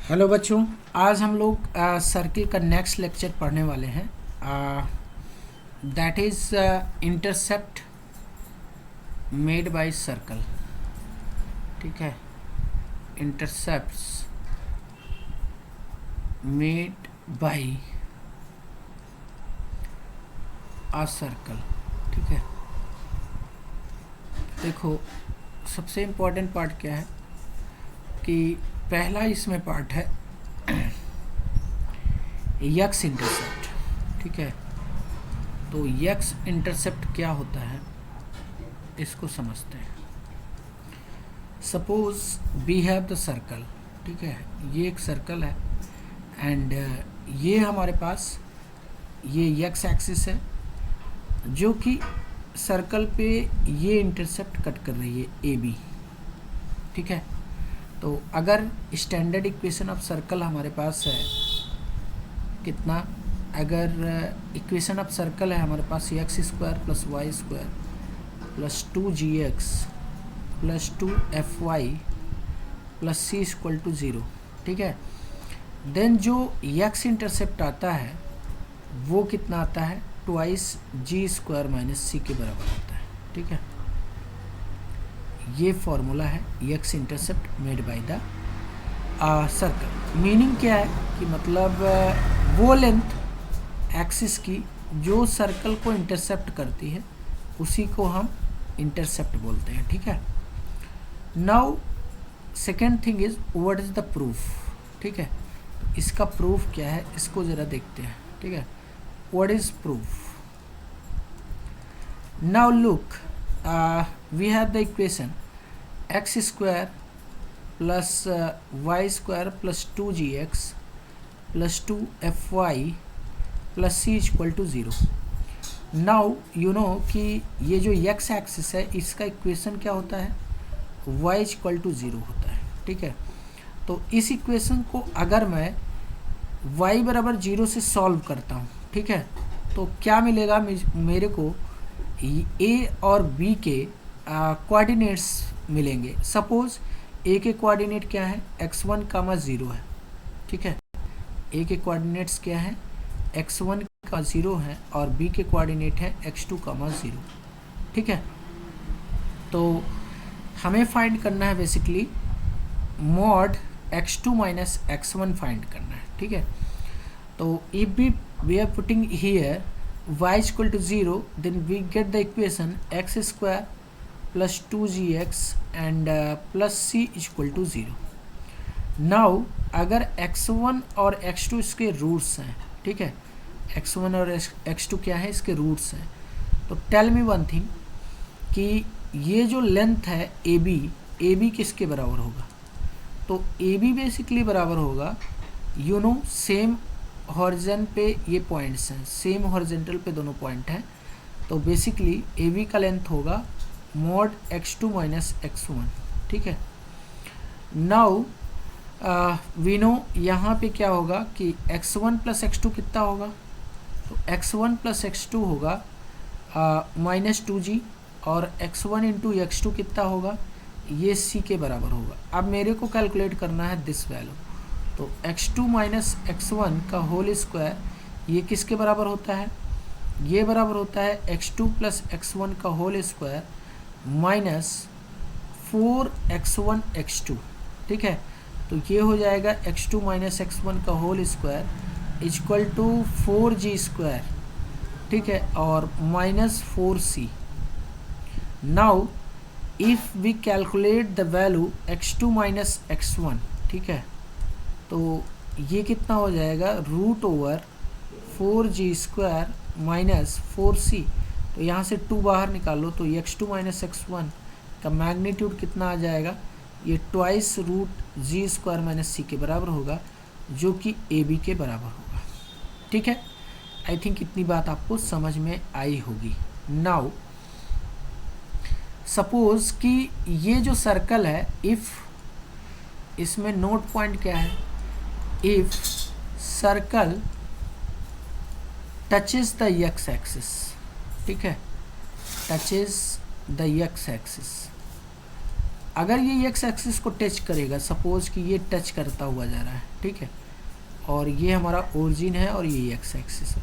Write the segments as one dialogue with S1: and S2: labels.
S1: Hello बच्चों, आज हम लोग सर्किल का नेक्स्ट लेक्चर पढ़ने वाले हैं। That is intercept made by circle. ठीक है, intercepts made by a circle. ठीक है, देखो सबसे इम्पोर्टेंट पार्ट क्या है कि पहला इसमें पार्ट है यक्स इंटरसेप्ट। ठीक है, तो यक्स इंटरसेप्ट क्या होता है इसको समझते हैं। Suppose we have the circle. ठीक है, ये एक सर्कल है एंड ये हमारे पास ये यक्स एक्सिस है जो कि सर्कल पे ये इंटरसेप्ट कट कर रही है ए बी। ठीक है, तो अगर स्टैंडर्ड इक्वेशन ऑफ सर्कल हमारे पास है कितना, अगर इक्वेशन ऑफ सर्कल है हमारे पास x square plus Y square plus 2gx plus 2fy plus C equal to 0। ठीक है, देन जो एक्स इंटरसेप्ट आता है वो कितना आता है, ट्वाइस जी स्क्वायर माइनस सी के बराबर आता है। ठीक है, ये फॉर्मूला है x intercept made by the circle. Meaning क्या है कि मतलब वो लेंथ एक्सिस की जो सर्कल को इंटरसेप्ट करती है उसी को हम इंटरसेप्ट बोलते हैं। ठीक है, now second thing is what is the proof. ठीक है, इसका प्रूफ क्या है इसको ज़रा देखते हैं। ठीक है, what is proof. Now look, we have the equation X square plus Y square plus 2gx plus 2fy plus C equal to 0। Now you know कि ये जो x एक्सिस है इसका इक्वेशन क्या होता है, y इक्वल टू 0 होता है। ठीक है, तो इस इक्वेशन को अगर मैं y बराबर 0 से सॉल्व करता हूँ, ठीक है, तो क्या मिलेगा मेरे को, a और b के कोऑर्डिनेट्स मिलेंगे। सपोज a के कोऑर्डिनेट क्या है, x1 कामा 0 है। ठीक है, a के कोऑर्डिनेट्स क्या है, x1 का 0 है और b के कोऑर्डिनेट है x2 कामा 0। ठीक है, तो हमें फाइंड करना है basically mod x2 minus x1 find करना है। ठीक है, तो if we are putting here y equal to 0 then we get the equation X square plus 2gx and plus C equal to 0। Now अगर x1 और x2 इसके roots हैं, ठीक है, x1 और x2 क्या है, इसके रूट्स हैं, तो टेल मी वन थिंग कि ये जो लेंथ है ए बी किसके बराबर होगा, तो ए बी बेसिकली बराबर होगा, यू नो, सेम हॉरिजन पे ये पॉइंट्स हैं, सेम हॉरिजेंटल पे दोनों पॉइंट हैं, तो बेसिकली ए बी का लेंथ होगा मॉड x2 माइनस x1। ठीक है, नाउ वी नो यहाँ पे क्या होगा कि x1 प्लस x2 कितना होगा, तो x1 प्लस x2 होगा माइनस 2g और x1 इंटू x2 कितना होगा, ये c के बराबर होगा। अब मेरे को कैलकुलेट करना है दिस वैल्यू, तो x2 माइनस x1 का होल स्क्वायर ये किसके बराबर होता है, ये बराबर होता है x2 प्लस x1 का whole square minus 4x1 x2। ठीक है, तो ये हो जाएगा x2 माइनस x1 का whole square equal to 4g square. ठीक है, और minus 4c। Now if we calculate the value x2 minus x1, ठीक है, तो ये कितना हो जाएगा, root over 4g square minus 4c, तो यहाँ से 2 बाहर निकालो तो x2 माइनस x1 का मैग्नीट्यूड कितना आ जाएगा, ये ट्वाइस रूट जी स्क्वायर माइनस सी के बराबर होगा जो कि ए बी के बराबर होगा। ठीक है, आई थिंक इतनी बात आपको समझ में आई होगी। नाउ सपोज कि ये जो सर्कल है, इफ़ इसमें नोट पॉइंट क्या है, if circle touches the x axis, ठीक है, टचेस द एक्स एक्सिस, अगर ये एक्स एक्सिस को टच करेगा, सपोज कि ये टच करता हुआ जा रहा है, ठीक है, और ये हमारा ओरिजिन है और ये एक्स एक्सिस है,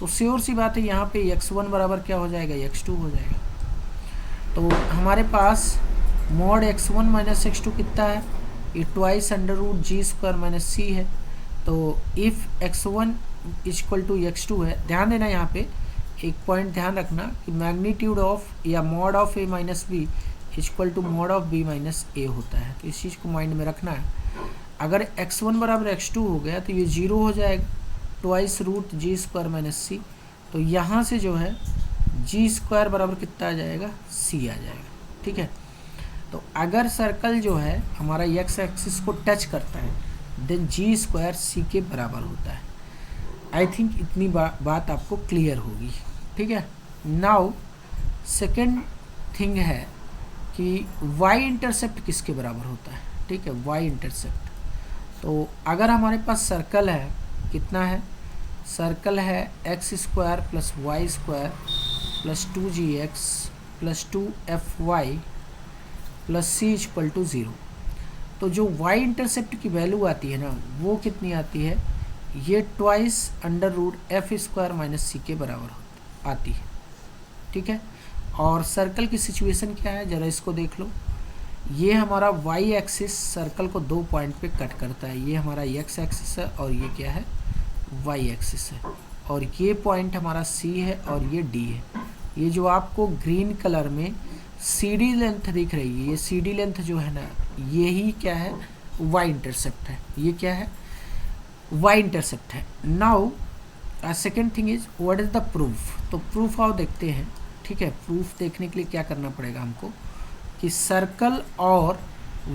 S1: तो श्योर सी बात है यहाँ पे x1 बराबर क्या हो जाएगा, x2 हो जाएगा। तो हमारे पास मॉड x1 माइनस x2 कितना है, ये ट्वाइस अंडर रूट जी स्क्वायर माइनस सी है। तो if x1 equal to x2 है, ध्यान देना यहाँ पे एक पॉइंट ध्यान रखना कि मैग्नीट्यूड ऑफ या mod of a minus b equal to mod of b minus a होता है, तो इस चीज़ को माइंड में रखना है। अगर x1 बराबर x2 हो गया तो ये 0 हो जाएगा, ट्वाइस रूट जी स्क्वायर माइनस सी, तो यहाँ से जो है जी स्क्वायर बराबर कितना आ जाएगा, सी आ जाएगा, ठीक है। तो अगर सर्कल जो है हमारा एक्स एक्सिस को टच करता है देन जी स्क्वायर सी के बराबर होता है। आई थिंक इतनी बात आपको क्लियर होगी, ठीक है। नाउ सेकेंड थिंग है कि वाई इंटरसेप्ट किसके बराबर होता है, ठीक है, वाई इंटरसेप्ट। तो अगर हमारे पास सर्कल है, कितना है, सर्कल है X square plus Y square plus 2gx plus 2fy plus C equal to 0। तो जो y इंटरसेप्ट की वैल्यू आती है ना, वो कितनी आती है, ये twice under root f square minus c के बराबर आती है, ठीक है। और सर्कल की सिचुएशन क्या है, ज़रा इसको देख लो। ये हमारा y एक्सिस सर्कल को 2 पॉइंट पे कट करता है, ये हमारा x एक्सिस है और ये क्या है, y एक्सिस है, और ये पॉइंट हमारा c है और ये d है। ये जो आपको ग्रीन कलर में CD लेंथ दिख रही है, ये CD लेंथ जो है ना, ये ही क्या है, y इंटरसेप्ट है, ये क्या है, y इंटरसेप्ट है। Now second thing is what is the proof. तो प्रूफ आओ देखते हैं, ठीक है। प्रूफ देखने के लिए क्या करना पड़ेगा हमको कि सर्कल और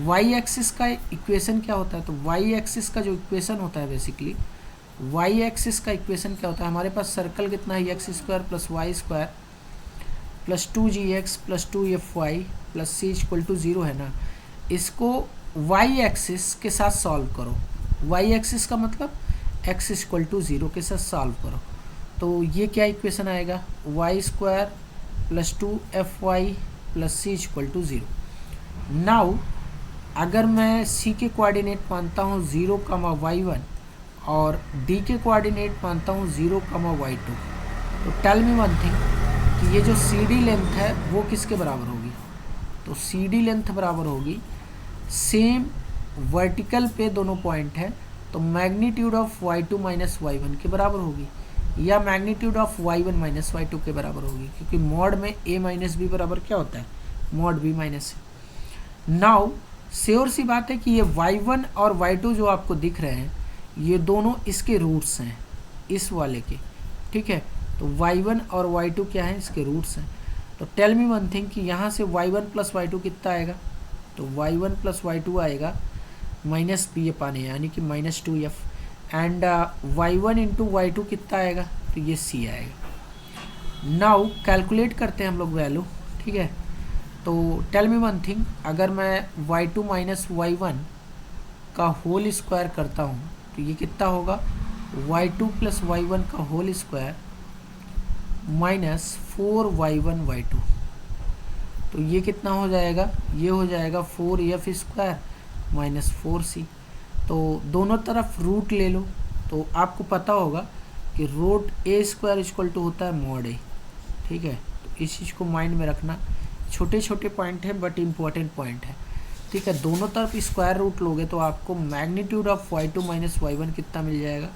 S1: y एक्सिस का इक्वेशन क्या होता है। तो y एक्सिस का जो इक्वेशन होता है, बेसिकली y एक्सिस का इक्वेशन क्या होता है, हमारे पास सर्कल कितना है, X square plus Y square plus 2gx plus 2fy plus C equal to 0 है ना। इसको y एक्सिस के साथ सॉल्व करो, y एक्सिस का मतलब x इक्वल टू 0 के साथ सॉल्व करो। तो ये क्या इक्वेशन आएगा, Y square plus 2fy plus C equal to 0। Now अगर मैं c के कोऑर्डिनेट मानता हूँ 0, y1 और d के कोऑर्डिनेट मानता हूँ 0, y2, तो टेल मी वन थिंग कि ये जो CD लेंथ है वो किसके बराबर होगी। तो CD लेंथ बराबर होगी, सेम वर्टिकल पे दोनों पॉइंट है, तो magnitude of y2 minus y1 के बराबर होगी, या magnitude of y1 minus y2 के बराबर होगी, क्योंकि मॉड में a माइनस बी बराबर क्या होता है, मॉड b माइनस ए। नाउ श्योर सी बात है कि ये y1 और y2 जो आपको दिख रहे हैं, ये दोनों इसके रूट्स हैं, इस वाले के, ठीक है। तो y1 और y2 क्या है, इसके रूट्स हैं। तो टेल मी वन थिंग कि यहाँ से y1 प्लस y2 कितना आएगा, तो y1 प्लस y2 आएगा माइनस बी पाने, यानी कि minus 2f, and y1 into y2 कितना आएगा, तो ये c आएगा। नाउ कैलकुलेट करते हैं हम लोग वैल्यू, ठीक है। तो टेल मी वन थिंग, अगर मैं y2 माइनस y1 का होल स्क्वायर करता हूँ तो ये कितना होगा, y2 प्लस y1 का whole square minus 4y1 y2, तो ये कितना हो जाएगा, ये हो जाएगा 4f स्क्वायर माइनस 4c। तो दोनों तरफ रूट ले लो, तो आपको पता होगा कि root a square equal to होता है मॉड a, ठीक है। तो इस चीज़ को माइंड में रखना, छोटे छोटे पॉइंट हैं बट इम्पॉर्टेंट पॉइंट है, ठीक है। दोनों तरफ स्क्वायर रूट लोगे तो आपको magnitude of y2 minus y1 कितना मिल जाएगा,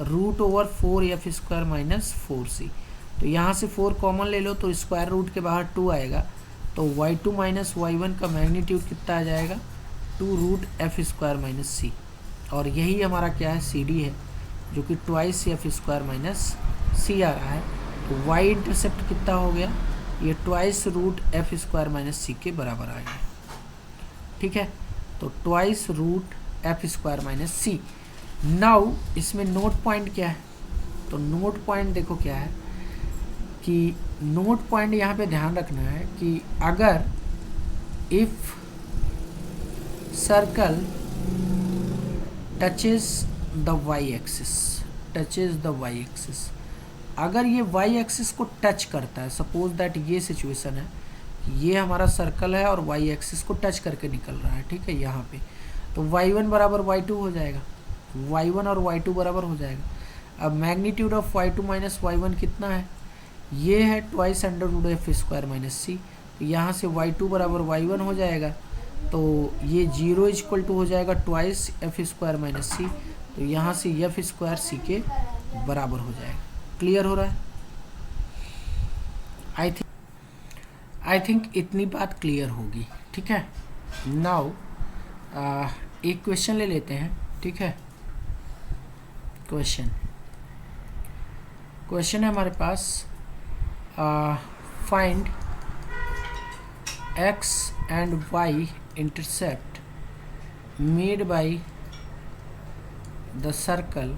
S1: root over 4f square minus 4c। तो यहाँ से 4 कॉमन ले लो तो स्क्वायर रूट के बाहर 2 आएगा, तो y2 माइनस y1 का मैग्नीट्यूड कितना आ जाएगा, 2 root f square minus c, और यही हमारा क्या है, CD है, जो कि twice f square minus c आ रहा है। तो y इंटरसेप्ट कितना हो गया, ये twice root f square minus c के बराबर आ गया, ठीक है। तो twice root f square minus c. Now इसमें नोट पॉइंट क्या है, तो नोट पॉइंट देखो क्या है कि नोट पॉइंट यहाँ पे ध्यान रखना है कि अगर if circle touches the y axis, अगर ये y एक्सिस को टच करता है, सपोज दैट ये सिचुएशन है ये हमारा सर्कल है और वाई एक्सिस को टच करके निकल रहा है, ठीक है, यहाँ पे। तो y1 बराबर y2 हो जाएगा, y1 और y2 बराबर हो जाएगा। अब magnitude of y2 minus y1 कितना है, ये है twice under root f square minus c. तो यहाँ से y2 बराबर y1 हो जाएगा, तो ये 0 इक्वल टू हो जाएगा twice f square minus c. तो यहाँ से एफ स्क्वायर सी के बराबर हो जाएगा। क्लियर हो रहा है? आई थिंक इतनी बात क्लियर होगी, ठीक है। नाउ एक क्वेश्चन ले लेते हैं, ठीक है। क्वेश्चन है हमारे पास, find x and y intercept made by the circle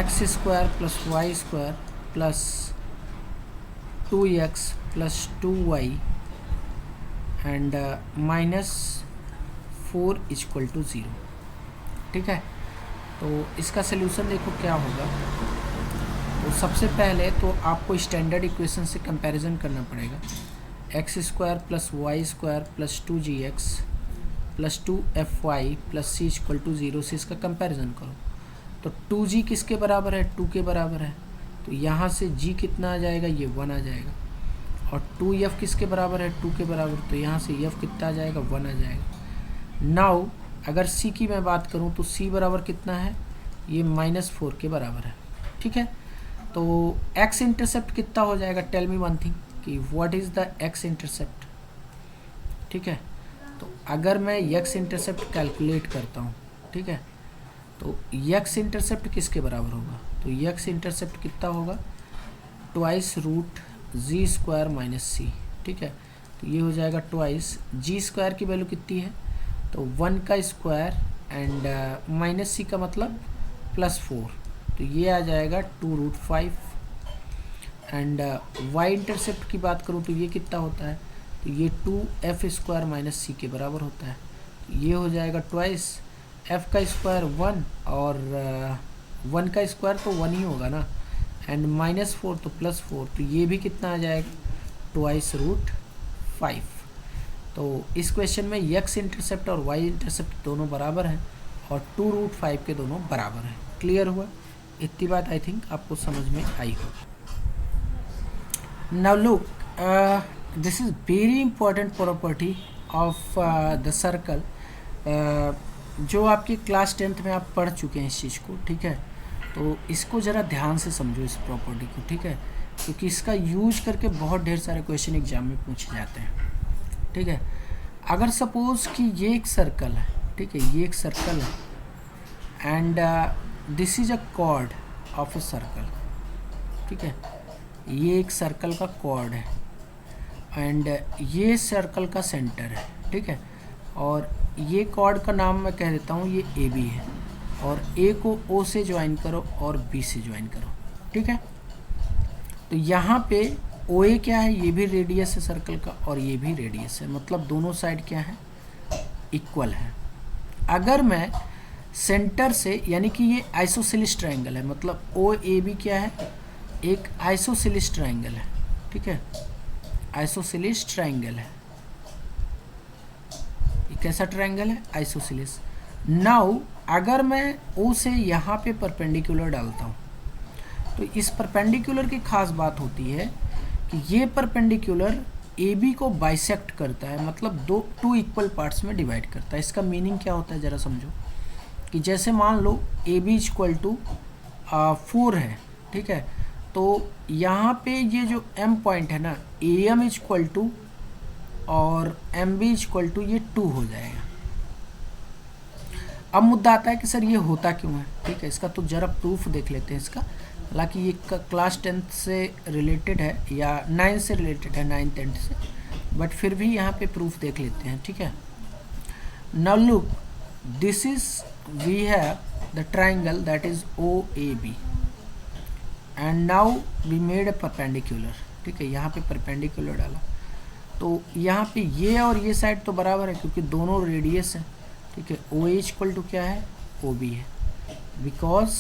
S1: x square plus y square plus 2x plus 2y and minus 4 equal to 0, ठीक है। तो इसका सलूशन देखो क्या होगा। तो सबसे पहले तो आपको स्टैंडर्ड इक्वेशन से कंपैरिजन करना पड़ेगा। X square plus Y square plus 2gx plus 2fy plus c equal to 0 से इसका कंपैरिजन करो। तो 2g किसके बराबर है, 2 के बराबर है, तो यहाँ से g कितना आ जाएगा, ये 1 आ जाएगा। और 2f किसके बराबर है, 2 के बराबर, तो यहाँ से f कितना आ जाएगा, 1 आ जाएगा। नाउ अगर c की मैं बात करूँ तो c बराबर कितना है, ये -4 के बराबर है, ठीक है। तो x इंटरसेप्ट कितना हो जाएगा, टेल मी वन थिंग कि what is the x intercept, ठीक है। तो अगर मैं x इंटरसेप्ट कैलकुलेट करता हूँ, ठीक है, तो x इंटरसेप्ट किसके बराबर होगा, तो x इंटरसेप्ट कितना होगा, ट्वाइस रूट जी स्क्वायर माइनस सी, ठीक है। तो ये हो जाएगा ट्वाइस जी स्क्वायर की वैल्यू कितनी है, तो 1 का स्क्वायर एंड माइनस सी का मतलब +4, तो ये आ जाएगा 2√5। एंड y इंटरसेप्ट की बात करूँ तो ये कितना होता है, तो ये 2f स्क्वायर माइनस सी के बराबर होता है। तो ये हो जाएगा ट्वाइस f का स्क्वायर 1 और 1 का स्क्वायर तो 1 ही होगा ना, एंड -4 तो +4, तो ये भी कितना आ जाएगा, ट्वाइस रूट 5। तो इस क्वेश्चन में x इंटरसेप्ट और y इंटरसेप्ट दोनों बराबर हैं और 2√5 के दोनों बराबर हैं। क्लियर हुआ? इतनी बात आई थिंक आपको समझ में आई हो। Now look, this is very important property of the circle, जो आपकी क्लास 10th में आप पढ़ चुके हैं इस चीज़ को, ठीक है। तो इसको ज़रा ध्यान से समझो इस प्रॉपर्टी को, ठीक है, क्योंकि इसका यूज करके बहुत ढेर सारे क्वेश्चन एग्जाम में पूछे जाते हैं, ठीक है। अगर सपोज़ कि ये एक सर्कल है, ठीक है, ये एक सर्कल है and this is a cord of a circle, ठीक है, ये एक सर्कल का कॉर्ड है एंड ये सर्कल का सेंटर है, ठीक है। और ये कॉर्ड का नाम मैं कह देता हूँ, ये ए बी है, और ए को ओ से ज्वाइन करो और बी से ज्वाइन करो, ठीक है। तो यहाँ पे ओ ए क्या है, ये भी रेडियस है सर्कल का और ये भी रेडियस है, मतलब दोनों साइड क्या है, इक्वल है। अगर मैं सेंटर से, यानी कि ये आइसोसेलेस ट्रायंगल है, मतलब ओ ए बी क्या है, एक आइसोसेलेस ट्रायंगल है, ठीक है, आइसोसेलेस ट्रायंगल है। ये कैसा ट्रायंगल है, आइसोसेलेस। नाउ अगर मैं ओ से यहाँ पे परपेंडिकुलर डालता हूँ, तो इस परपेंडिकुलर की खास बात होती है कि ये परपेंडिकुलर ए बी को बाइसेक्ट करता है, मतलब टू इक्वल पार्ट्स में डिवाइड करता है। इसका मीनिंग क्या होता है ज़रा समझो, कि जैसे मान लो ए बी इक्वल टू 4 है, ठीक है, तो यहाँ पे ये जो m पॉइंट है ना, ए एम इक्वल टू और एम बी इक्वल टू ये 2 हो जाएगा। अब मुद्दा आता है कि सर ये होता क्यों है, ठीक है, इसका तो ज़रा प्रूफ देख लेते हैं इसका। हालांकि ये क्लास 10th से रिलेटेड है या 9 से रिलेटेड है, 9th 10th से, बट फिर भी यहाँ पे प्रूफ देख लेते हैं, ठीक है। Now look, this is we have the triangle that is O A B and now we made a perpendicular, ठीक है, यहाँ पे परपेंडिकुलर डाला, तो यहाँ पे ये और ये साइड तो बराबर है क्योंकि दोनों रेडियस है, ठीक है। ओ ए इक्वल टू क्या है, ओ बी है, बिकॉज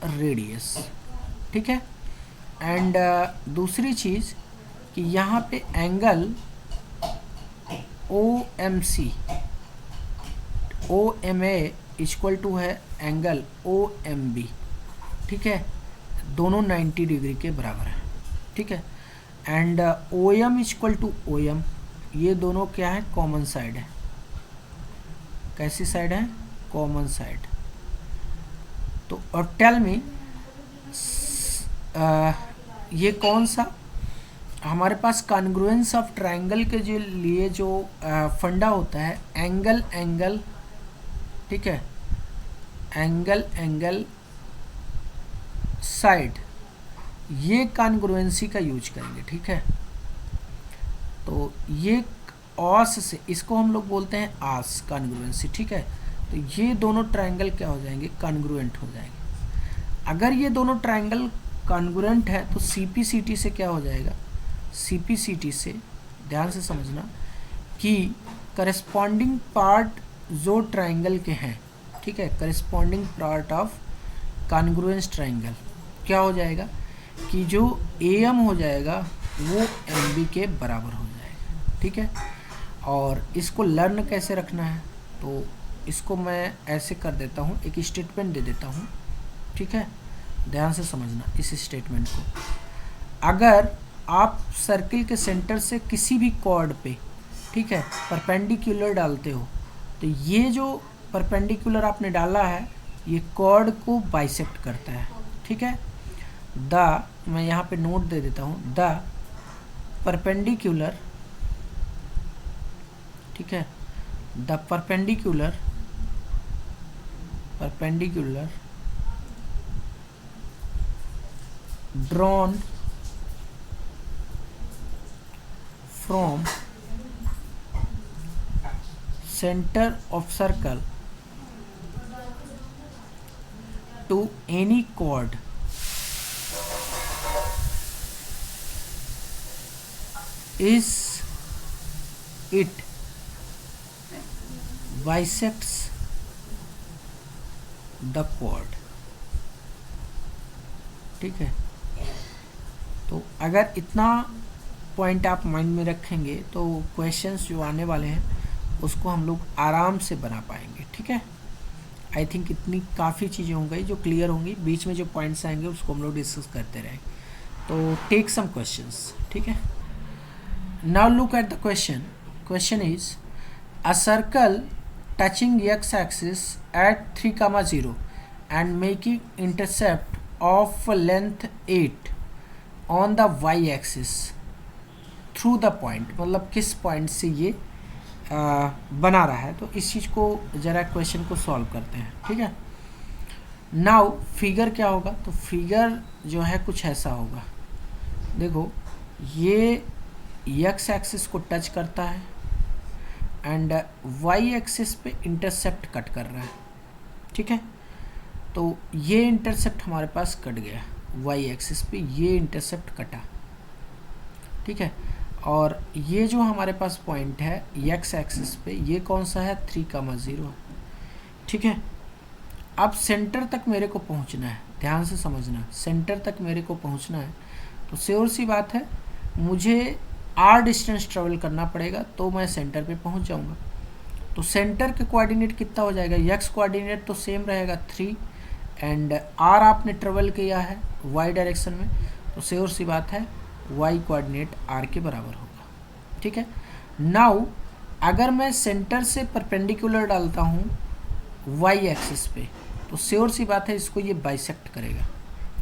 S1: रेडियस, ठीक है। एंड दूसरी चीज़ कि यहाँ पे angle OMC OMA equal to है एंगल OMB, ठीक है, दोनों 90 डिग्री के बराबर है, ठीक है। And OM equal to OM, ये दोनों क्या है, कॉमन साइड है। कैसी साइड है, कॉमन साइड। तो और टेल मी ये कौन सा हमारे पास कॉन्ग्रुएंस ऑफ ट्रायंगल के जो लिए जो फंडा होता है, एंगल एंगल, ठीक है, एंगल एंगल साइड, ये कॉन्ग्रुएंसी का यूज करेंगे, ठीक है। तो ये ऑस से, इसको हम लोग बोलते हैं आस कॉन्ग्रुएंसी, ठीक है। तो ये दोनों ट्रायंगल क्या हो जाएंगे, कॉन्ग्रुएंट हो जाएंगे। अगर ये दोनों ट्रायंगल कॉन्ग्रुएंट है तो CPCT से क्या हो जाएगा, CPCT से ध्यान से समझना कि करस्पॉन्डिंग पार्ट जो ट्रायंगल के हैं, ठीक है, corresponding part of congruence triangle क्या हो जाएगा कि जो AM हो जाएगा वो MB के बराबर हो जाएगा, ठीक है। और इसको लर्न कैसे रखना है, तो इसको मैं ऐसे कर देता हूँ, एक स्टेटमेंट दे देता हूँ, ठीक है, ध्यान से समझना इस स्टेटमेंट को। अगर आप सर्किल के सेंटर से किसी भी कॉर्ड पे, ठीक है, परपेंडिकुलर डालते हो, तो ये जो परपेंडिकुलर आपने डाला है ये कॉर्ड को बाइसेक्ट करता है, ठीक है। मैं यहाँ पे नोट दे देता हूँ, द परपेंडिकुलर, ठीक है, the perpendicular drawn from center of circle to any chord is it bisects the chord, ठीक है। तो अगर इतना पॉइंट आप माइंड में रखेंगे तो क्वेश्चंस जो आने वाले हैं उसको हम लोग आराम से बना पाएंगे, ठीक है। आई थिंक इतनी काफ़ी चीज़ें होंगी जो क्लियर होंगी, बीच में जो पॉइंट्स आएंगे उसको हम लोग डिस्कस करते रहेंगे। तो टेक सम क्वेश्चंस, ठीक है। Now look at the question is a circle touching x axis at 3,0 and making intercept of length 8 on the y axis through the point, मतलब किस पॉइंट से ये बना रहा है। तो इस चीज़ को ज़रा क्वेश्चन को सॉल्व करते हैं, ठीक है। नाउ फिगर क्या होगा, तो फिगर जो है कुछ ऐसा होगा, देखो ये x एक्सिस को टच करता है एंड y एक्सिस पे इंटरसेप्ट कट कर रहा है, ठीक है। तो ये इंटरसेप्ट हमारे पास कट गया, y एक्सिस पे ये इंटरसेप्ट कटा, ठीक है। और ये जो हमारे पास पॉइंट है x एक्सिस पे ये कौन सा है, 3,0, ठीक है। अब सेंटर तक मेरे को पहुंचना है, ध्यान से समझना, सेंटर तक मेरे को पहुंचना है तो श्योर सी बात है मुझे r डिस्टेंस ट्रेवल करना पड़ेगा तो मैं सेंटर पे पहुंच जाऊंगा। तो सेंटर के कोऑर्डिनेट कितना हो जाएगा, x कोऑर्डिनेट तो सेम रहेगा 3 एंड r आपने ट्रेवल किया है y डायरेक्शन में, तो श्योर सी बात है y कोऑर्डिनेट r के बराबर होगा, ठीक है। नाउ अगर मैं सेंटर से परपेंडिकुलर डालता हूँ y एक्सिस पे तो श्योर सी बात है इसको ये बाइसेक्ट करेगा,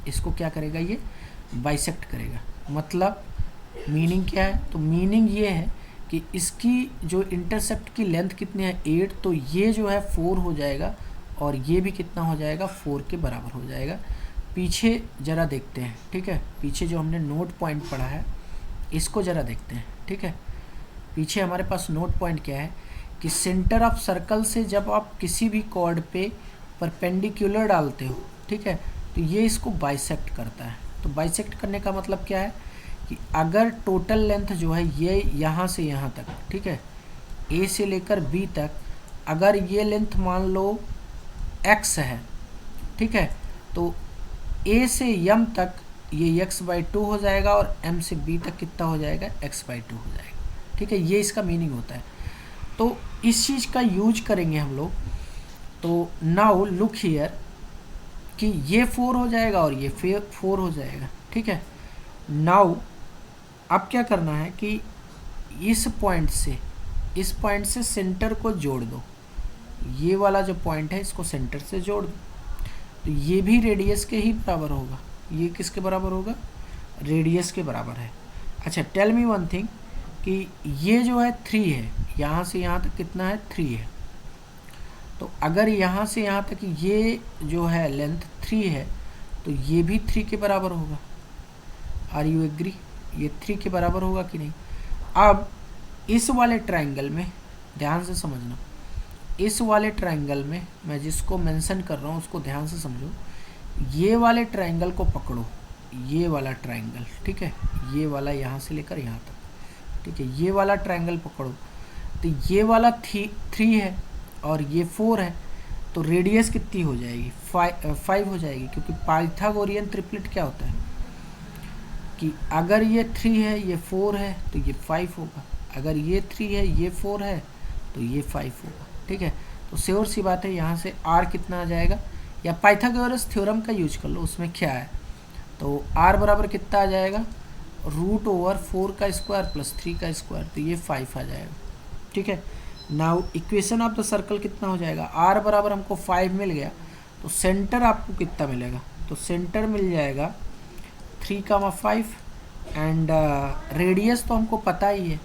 S1: इसको क्या करेगा, ये बाइसेक्ट करेगा। मतलब मीनिंग क्या है, तो मीनिंग ये है कि इसकी जो इंटरसेप्ट की लेंथ कितनी है 8, तो ये जो है 4 हो जाएगा और ये भी कितना हो जाएगा, 4 के बराबर हो जाएगा। पीछे ज़रा देखते हैं, ठीक है, पीछे जो हमने नोट पॉइंट पढ़ा है इसको ज़रा देखते हैं, ठीक है। पीछे हमारे पास नोट पॉइंट क्या है कि सेंटर ऑफ सर्कल से जब आप किसी भी कॉर्ड पे परपेंडिकुलर डालते हो, ठीक है, तो ये इसको बाइसेक्ट करता है। तो बाइसेक्ट करने का मतलब क्या है कि अगर टोटल लेंथ जो है ये यहाँ से यहाँ तक, ठीक है, ए से लेकर बी तक, अगर ये लेंथ मान लो x है, ठीक है, तो ए से यम तक ये x/2 हो जाएगा और m से b तक कितना हो जाएगा, x/2 हो जाएगा। ठीक है, ये इसका मीनिंग होता है। तो इस चीज़ का यूज करेंगे हम लोग। तो नाउ लुक हियर कि ये 4 हो जाएगा और ये 4 हो जाएगा। ठीक है, नाउ अब क्या करना है कि इस पॉइंट से सेंटर को जोड़ दो। ये वाला जो पॉइंट है इसको सेंटर से जोड़ दो, तो ये भी रेडियस के ही बराबर होगा। ये किसके बराबर होगा, रेडियस के बराबर है। अच्छा, टेल मी वन थिंग कि ये जो है 3 है, यहाँ से यहाँ तक कितना है, 3 है। तो अगर यहाँ से यहाँ तक ये जो है लेंथ 3 है, तो ये भी 3 के बराबर होगा। आर यू एग्री, ये 3 के बराबर होगा कि नहीं। अब इस वाले ट्रायंगल में ध्यान से समझना, इस वाले ट्रायंगल में मैं जिसको मेंशन कर रहा हूँ उसको ध्यान से समझो। ये वाले ट्रायंगल को पकड़ो, ये वाला ट्रायंगल, ठीक है, ये वाला यहाँ से लेकर यहाँ तक, ठीक है, ये वाला ट्रायंगल पकड़ो। तो ये वाला 3 है और ये 4 है, तो रेडियस कितनी हो जाएगी, 5 हो जाएगी। क्योंकि पाइथागोरियन ट्रिपलेट क्या होता है कि अगर ये 3 है, ये 4 है, तो ये 5 होगा। अगर ये 3 है, ये 4 है, तो ये 5 होगा। ठीक है, तो श्योर सी बात है यहाँ से r कितना आ जाएगा, या पाइथागोरस थ्योरम का यूज कर लो, उसमें क्या है। तो r बराबर कितना आ जाएगा, √4 का स्क्वायर प्लस 3 का स्क्वायर, तो ये 5 आ जाएगा। ठीक है, now equation of the circle कितना हो जाएगा, r बराबर हमको 5 मिल गया, तो सेंटर आपको कितना मिलेगा, तो सेंटर मिल जाएगा 3,5 एंड रेडियस तो हमको पता ही है।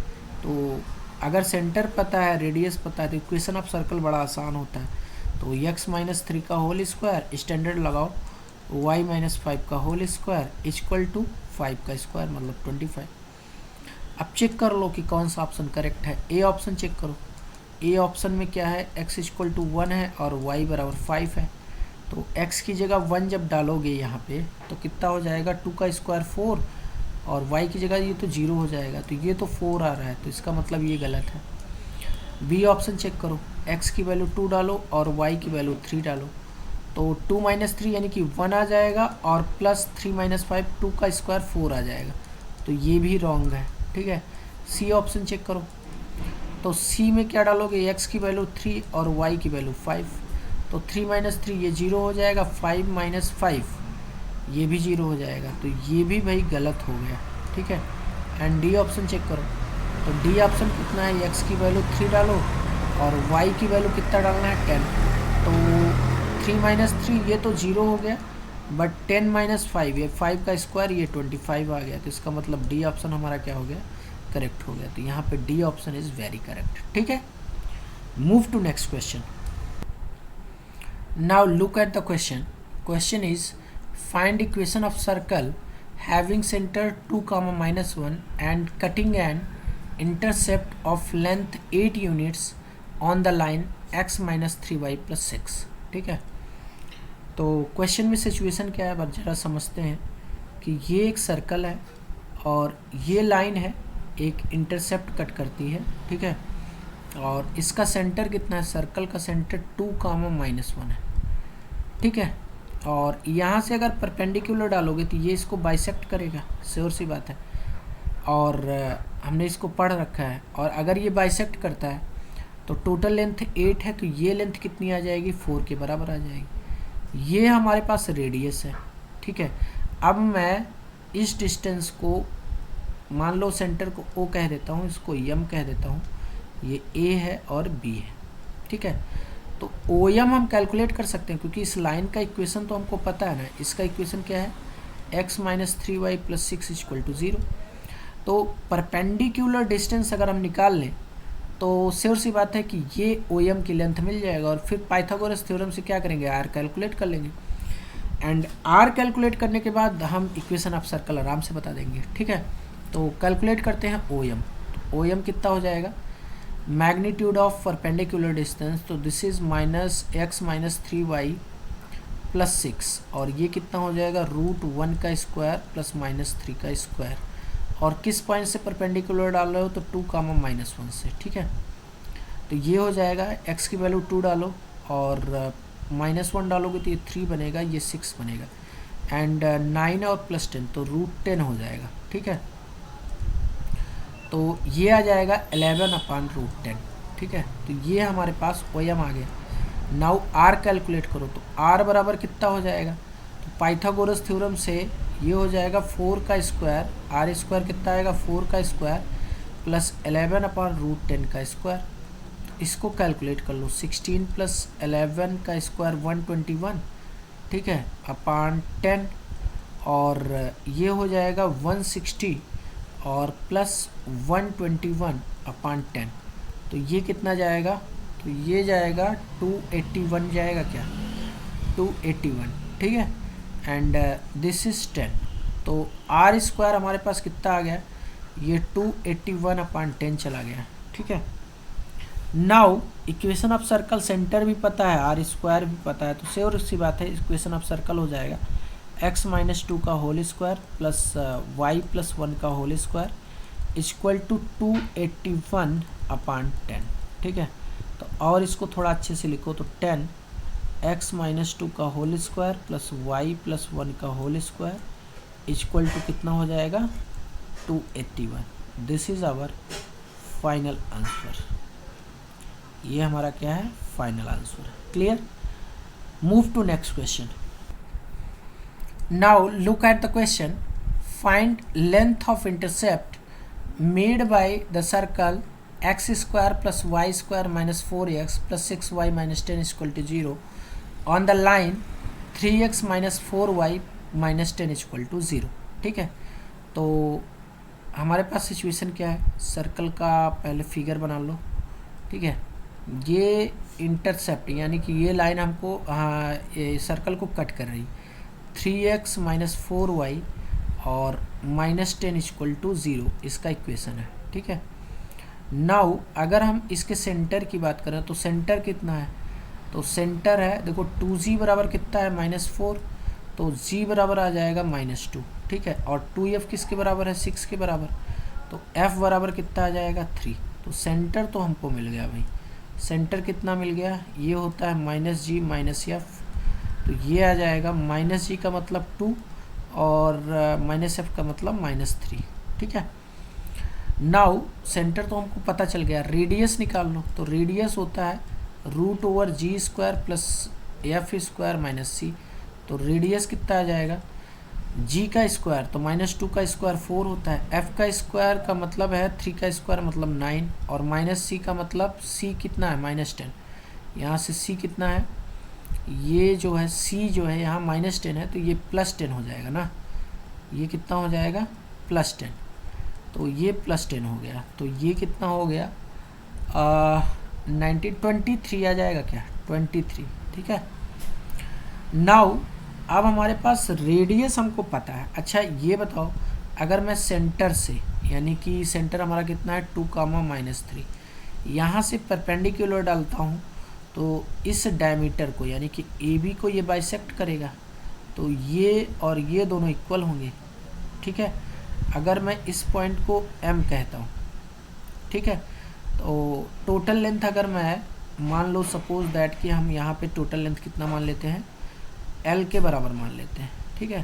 S1: तो अगर सेंटर पता है, रेडियस पता है, तो इक्वेशन ऑफ सर्कल बड़ा आसान होता है। तो x-3 का होल स्क्वायर स्टैंडर्ड लगाओ, y-5 का होल स्क्वायर इक्वल टू 5 का स्क्वायर मतलब 25। अब चेक कर लो कि कौन सा ऑप्शन करेक्ट है। ए ऑप्शन चेक करो, ए ऑप्शन में क्या है, x = 1 है और y = 5 है। तो x की जगह 1 जब डालोगे यहाँ पे तो कितना हो जाएगा, 2 का स्क्वायर 4 और y की जगह ये तो 0 हो जाएगा, तो ये तो 4 आ रहा है, तो इसका मतलब ये गलत है। बी ऑप्शन चेक करो, x की वैल्यू 2 डालो और y की वैल्यू 3 डालो, तो 2 - 3 यानी कि 1 आ जाएगा और प्लस 3 - 5 2 का स्क्वायर 4 आ जाएगा, तो ये भी रॉन्ग है। ठीक है, सी ऑप्शन चेक करो, तो सी में क्या डालोगे, x की वैल्यू 3 और y की वैल्यू 5, तो 3 - 3 ये 0 हो जाएगा, 5 - 5 ये भी 0 हो जाएगा, तो ये भी भाई गलत हो गया। ठीक है, एंड डी ऑप्शन चेक करो, तो डी ऑप्शन कितना है, x की वैल्यू 3 डालो और y की वैल्यू कितना डालना है, 10, तो 3 - 3 ये तो 0 हो गया, बट 10 - 5 ये 5 का स्क्वायर ये 25 आ गया, तो इसका मतलब डी ऑप्शन हमारा क्या हो गया, करेक्ट हो गया। तो यहाँ पे D option is very correct. ठीक है, move to next question. Now look at the question. Question is find equation of circle having center 2, -1 and cutting an intercept of length 8 units on the line x - 3y + 6। ठीक है, तो question में situation क्या है, बस जरा समझते हैं कि ये एक सर्कल है और ये लाइन है, एक इंटरसेप्ट कट करती है। ठीक है, और इसका सेंटर कितना है, सर्कल का सेंटर 2, -1 है। ठीक है, और यहाँ से अगर परपेंडिकुलर डालोगे तो ये इसको बाइसेक्ट करेगा, श्योर सी बात है, और हमने इसको पढ़ रखा है। और अगर ये बाइसेक्ट करता है तो टोटल लेंथ 8 है, तो ये लेंथ कितनी आ जाएगी, 4 के बराबर आ जाएगी। ये हमारे पास रेडियस है। ठीक है, अब मैं इस डिस्टेंस को मान लो सेंटर को O कह देता हूँ, इसको M कह देता हूँ, ये A है और B है। ठीक है, तो OM हम कैलकुलेट कर सकते हैं क्योंकि इस लाइन का इक्वेशन तो हमको पता है ना। इसका इक्वेशन क्या है, x - 3y + 6 = 0। तो परपेंडिकुलर डिस्टेंस अगर हम निकाल लें तो श्योर सी बात है कि ये OM की लेंथ मिल जाएगा, और फिर पाइथागोरस थ्योरम से क्या करेंगे, r कैलकुलेट कर लेंगे, एंड r कैलकुलेट करने के बाद हम इक्वेशन ऑफ सर्कल आराम से बता देंगे। ठीक है, तो कैलकुलेट करते हैं OM। तो OM कितना हो जाएगा, मैग्नीट्यूड ऑफ परपेंडिकुलर डिस्टेंस, तो दिस इज -x - 3y + 6, और ये कितना हो जाएगा, √1 का स्क्वायर प्लस -3 का स्क्वायर, और किस पॉइंट से परपेंडिकुलर डाल रहे हो, तो 2, -1 से। ठीक है, तो ये हो जाएगा, x की वैल्यू 2 डालो और -1 डालोगे तो ये 3 बनेगा, ये 6 बनेगा। एंड 9 और प्लस 10 तो √10 हो जाएगा, ठीक है। तो ये आ जाएगा 11/√10, ठीक है। तो ये हमारे पास OM आ गया। नाउ R कैलकुलेट करो, तो R बराबर कितना हो जाएगा, तो पाइथागोरस थ्योरम से ये हो जाएगा 4 का स्क्वायर, R स्क्वायर कितना आएगा 4 का स्क्वायर प्लस 11/√10 का स्क्वायर। तो इसको कैलकुलेट कर लो, 16 प्लस 11 का स्क्वायर 121, ठीक है, अपान 10, और ये हो जाएगा 160 और प्लस 121 अपान 10। तो ये कितना जाएगा, तो ये जाएगा 281 जाएगा क्या, 281, ठीक है। And this is 10। तो R स्क्वायर हमारे पास कितना आ गया, ये 281 अपान 10 चला गया, ठीक है। Now equation of circle centre भी पता है, R स्क्वायर भी पता है, तो श्योर सी बात है इक्वेशन ऑफ सर्कल हो जाएगा x माइनस 2 का whole square plus y plus 1 का whole square equal to 281 upon 10, ठीक है। तो और इसको थोड़ा अच्छे से लिखो, तो 10 x माइनस 2 का whole square plus y plus 1 का होल स्क्वायर इक्वल टू कितना हो जाएगा 281। This is our final answer. ये हमारा क्या है, फाइनल आंसर है। Clear? Move to next question. Now look at the question, find length of intercept made by the circle x square plus Y square minus 4x plus 6y minus 10 equal to 0 on the line 3x minus 4y minus 10 equal to 0, ठीक है। तो हमारे पास situation क्या है, circle का पहले figure बना लो, ठीक है। ये इंटरसेप्ट यानी कि ये लाइन हमको सर्कल को कट कर रही, 3x माइनस 4y और माइनस 10 इक्वल टू 0 इसका इक्वेशन है, ठीक है। नाउ अगर हम इसके सेंटर की बात करें तो सेंटर कितना है, तो सेंटर है देखो 2g बराबर कितना है -4, तो g बराबर आ जाएगा -2, ठीक है। और 2f किसके बराबर है, 6 के बराबर, तो f बराबर कितना आ जाएगा 3। तो सेंटर तो हमको मिल गया भाई, सेंटर कितना मिल गया, ये होता है -g माइनस f, तो ये आ जाएगा -g का मतलब 2 और -f का मतलब -3, ठीक है। नाउ सेंटर तो हमको पता चल गया, रेडियस निकाल लो, तो रेडियस होता है √g² plus f square minus c। तो रेडियस कितना आ जाएगा, g का स्क्वायर तो -2 का स्क्वायर 4 होता है, f का स्क्वायर का मतलब है 3 का स्क्वायर मतलब 9, और -c का मतलब c कितना है -10। यहाँ से c कितना है, ये जो है c जो है यहाँ -10 है, तो ये +10 हो जाएगा ना, ये कितना हो जाएगा +10, तो ये +10 हो गया, तो ये कितना हो गया 23 आ जाएगा क्या, 23, ठीक है। नाउ अब हमारे पास रेडियस हमको पता है। अच्छा ये बताओ, अगर मैं सेंटर से यानी कि सेंटर हमारा कितना है 2, -3, यहाँ से परपेंडिकुलर डालता हूँ तो इस डायमीटर को यानी कि AB को ये बाइसेक्ट करेगा, तो ये और ये दोनों इक्वल होंगे, ठीक है। अगर मैं इस पॉइंट को M कहता हूँ, ठीक है, तो टोटल लेंथ अगर मैं मान लो सपोज दैट कि हम यहाँ पे टोटल लेंथ कितना मान लेते हैं, L के बराबर मान लेते हैं, ठीक है।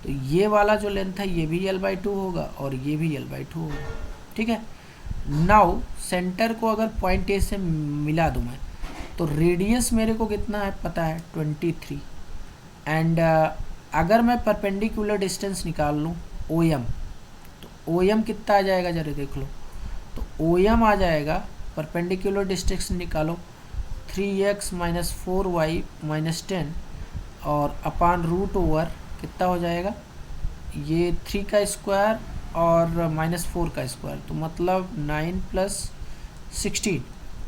S1: तो ये वाला जो लेंथ है ये भी L/2 होगा और ये भी L/2 होगा, ठीक है। नाउ सेंटर को अगर पॉइंट A से मिला दूँ मैं, तो रेडियस मेरे को कितना है पता है 23, एंड अगर मैं परपेंडिकुलर डिस्टेंस निकाल लूँ OM, तो OM कितना आ जाएगा जरा देख लो, तो OM आ जाएगा परपेंडिकुलर डिस्टेंस निकालो 3x माइनस 4y माइनस 10 और अपान √ओवर कितना हो जाएगा, ये 3 का स्क्वायर और -4 का स्क्वायर, तो मतलब 9 + 16,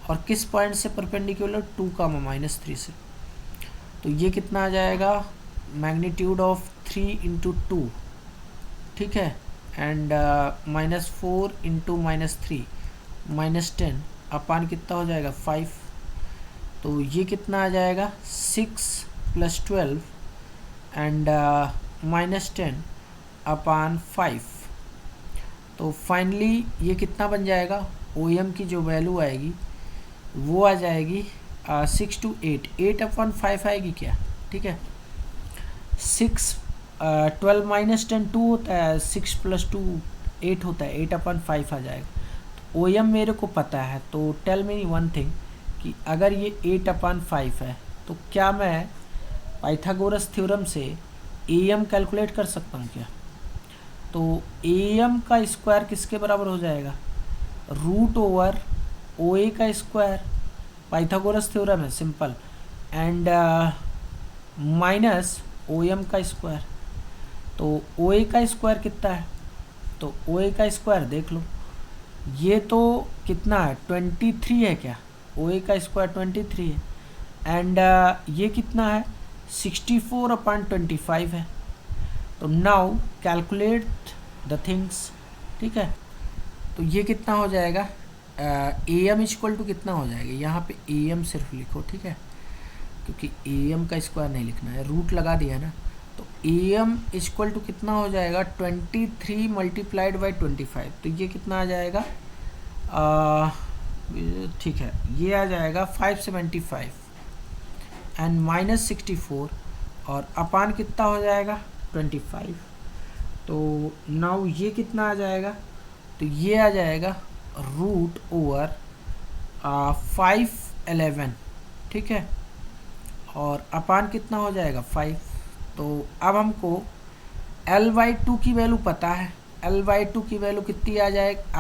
S1: और किस पॉइंट से परपेंडिकुलर 2, -3 से, तो ये कितना आ जाएगा मैग्नीट्यूड ऑफ 3 × 2, ठीक है, एंड -4 × -3 -10 अपान कितना हो जाएगा 5, तो ये कितना आ जाएगा 6 + 12 एंड -10 अपान 5। तो फाइनली ये कितना बन जाएगा, OM की जो वैल्यू आएगी वो आ जाएगी 6 to 8 8/5 आएगी क्या, ठीक है, 6 12 माइनस 10 2 होता है, 6 प्लस 2 8 होता है, 8/5 आ जाएगा। तो ओ एम मेरे को पता है, तो टेल मी वन थिंग कि अगर ये 8/5 है तो क्या मैं पाइथागोरस थ्योरम से ए एम कैलकुलेट कर सकता हूँ क्या? तो ए एम का स्क्वायर किसके बराबर हो जाएगा? रूट ओवर ओ ए का स्क्वायर, पाइथागोरस थ्योरम है simple, and minus O M का स्क्वायर। तो ओ ए का स्क्वायर कितना है? तो ओ ए का स्क्वायर देख लो, ये तो कितना है 23 है क्या? ओ ए का स्क्वायर 23 है, एंड ये कितना है 64/25 है। तो नाउ कैलकुलेट द थिंग्स, ठीक है। तो ये कितना हो जाएगा? ए एम इक्वल टू कितना हो जाएगा? यहाँ पे ए एम सिर्फ लिखो, ठीक है, क्योंकि ए एम का स्क्वायर नहीं लिखना है, रूट लगा दिया ना। तो ए एम इक्वल टू कितना हो जाएगा? 23 मल्टीप्लाइड बाई 25। तो ये कितना आ जाएगा? ठीक है, ये आ जाएगा 575 एंड माइनस 64, और अपान कितना हो जाएगा? 25। तो नाउ ये कितना आ जाएगा? तो ये आ जाएगा रूट ओवर 511, ठीक है, और अपान कितना हो जाएगा? 5। तो अब हमको L/2 की वैल्यू पता है, L/2 की वैल्यू कितनी आ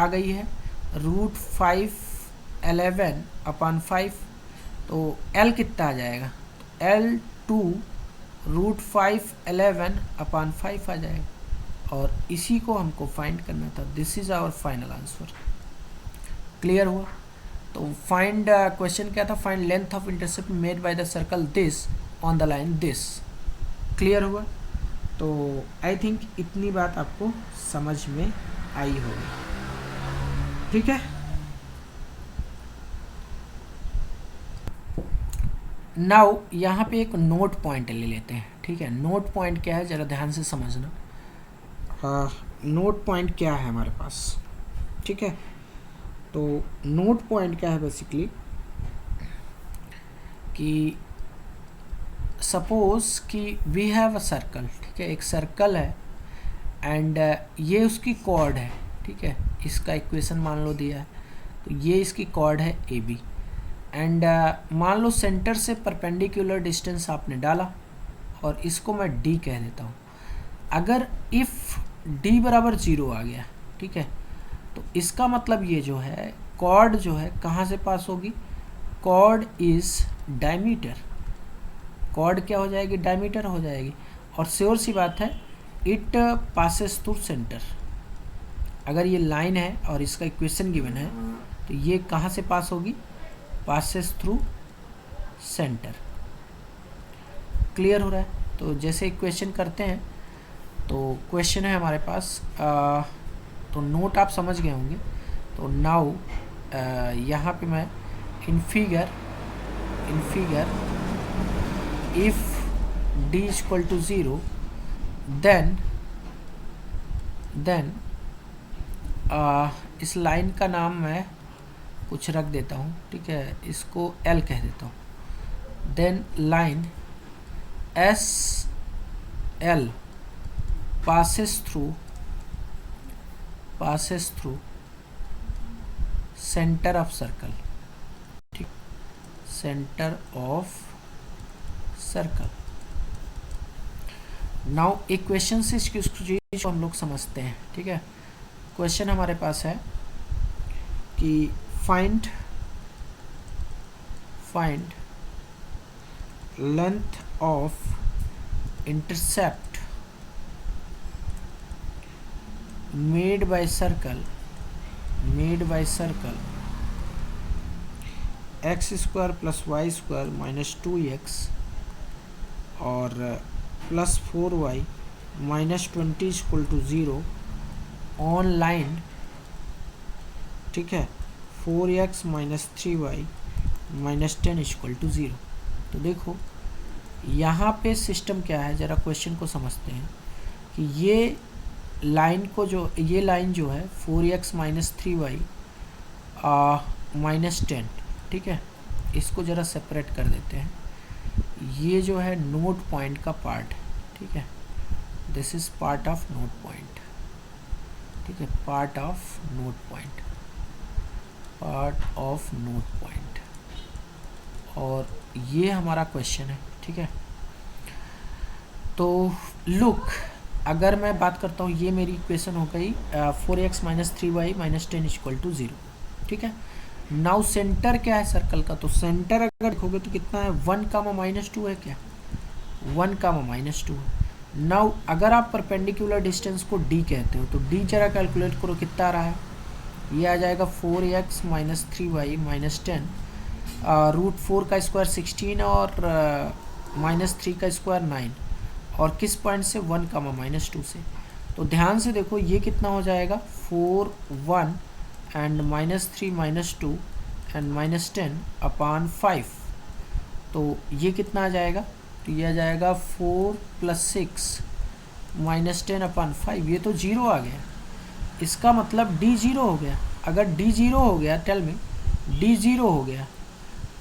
S1: गई है? रूट 511/5। तो L कितना आ जाएगा? L2 रूट 511/5 आ जाएगा, और इसी को हमको फाइंड करना था। This is our final answer. Clear हुआ? तो फाइंड क्वेश्चन क्या था? Find length of intercept made by the circle this on the line this. Clear हुआ? तो आई थिंक इतनी बात आपको समझ में आई होगी, ठीक है। नाउ यहाँ पे एक नोट पॉइंट ले लेते हैं, ठीक है। नोट पॉइंट क्या है ज़रा ध्यान से समझना। नोट पॉइंट क्या है हमारे पास, ठीक है। तो नोट पॉइंट क्या है बेसिकली कि सपोज कि वी हैव अ सर्कल, ठीक है, एक सर्कल है, एंड ये उसकी कॉर्ड है, ठीक है, इसका इक्वेशन मान लो दिया है। तो ये इसकी कॉर्ड है ए बी, एंड मान लो सेंटर से परपेंडिकुलर डिस्टेंस आपने डाला, और इसको मैं डी कह देता हूँ। अगर इफ़ डी बराबर 0 आ गया, ठीक है, तो इसका मतलब ये जो है कॉर्ड जो है कहाँ से पास होगी? Cord is diameter. कॉर्ड क्या हो जाएगी? डायमीटर हो जाएगी, और श्योर सी बात है इट पासेस थ्रू सेंटर। अगर ये लाइन है और इसका इक्वेशन गिवन है, तो ये कहाँ से पास होगी? Passes through centre. क्लियर हो रहा है? तो जैसे इक्वेशन करते हैं, तो क्वेश्चन है हमारे पास, तो नोट आप समझ गए होंगे। तो नाउ यहाँ पे मैं in figure if D equal to 0 then इस लाइन का नाम मैं कुछ रख देता हूँ, ठीक है, इसको L कह देता हूँ। Then line S L passes through center of circle, ठीक, center of सर्कल। नाउ एक क्वेश्चन से इसकी चीज हम लोग समझते हैं, ठीक है। क्वेश्चन हमारे पास है कि find length of intercept made by circle x square plus y square minus 2x और plus 4y minus 20 equal to 0 on line, ठीक है, 4x minus 3y minus 10 equal to 0। तो देखो यहाँ पे सिस्टम क्या है, ज़रा क्वेश्चन को समझते हैं कि ये लाइन जो है 4x माइनस 3y माइनस 10, ठीक है, इसको ज़रा सेपरेट कर देते हैं। ये जो है नोट पॉइंट का पार्ट है, ठीक है, this is part of node point, ठीक है, part of node point, part of node point, और ये हमारा क्वेश्चन है, ठीक है। तो लुक, अगर मैं बात करता हूँ, ये मेरी इक्वेशन हो गई 4x minus 3y minus 10 equal to 0, ठीक है। नाउ सेंटर क्या है सर्कल का, तो सेंटर अगर देखोगे तो कितना है, 1 कामा माइनस 2 है, क्या 1 कामा माइनस 2 है। नाउ अगर आप परपेंडिकुलर डिस्टेंस को d कहते हो तो d जरा कैलकुलेट करो कितना आ रहा है, ये आ जाएगा 4x minus 3y minus 10, root 4 का स्क्वायर 16 और माइनस 3 का स्क्वायर 9, और किस पॉइंट से, 1 कामा माइनस 2 से। तो ध्यान से देखो ये कितना हो जाएगा, 4 1 and minus 3 minus 2 and minus 10 upon 5, तो ये कितना आ जाएगा, तो ये आ जाएगा 4 प्लस 6 माइनस 10 अपॉन 5, ये तो 0 आ गया। इसका मतलब d 0 हो गया। अगर d 0 हो गया, टेल मी, d 0 हो गया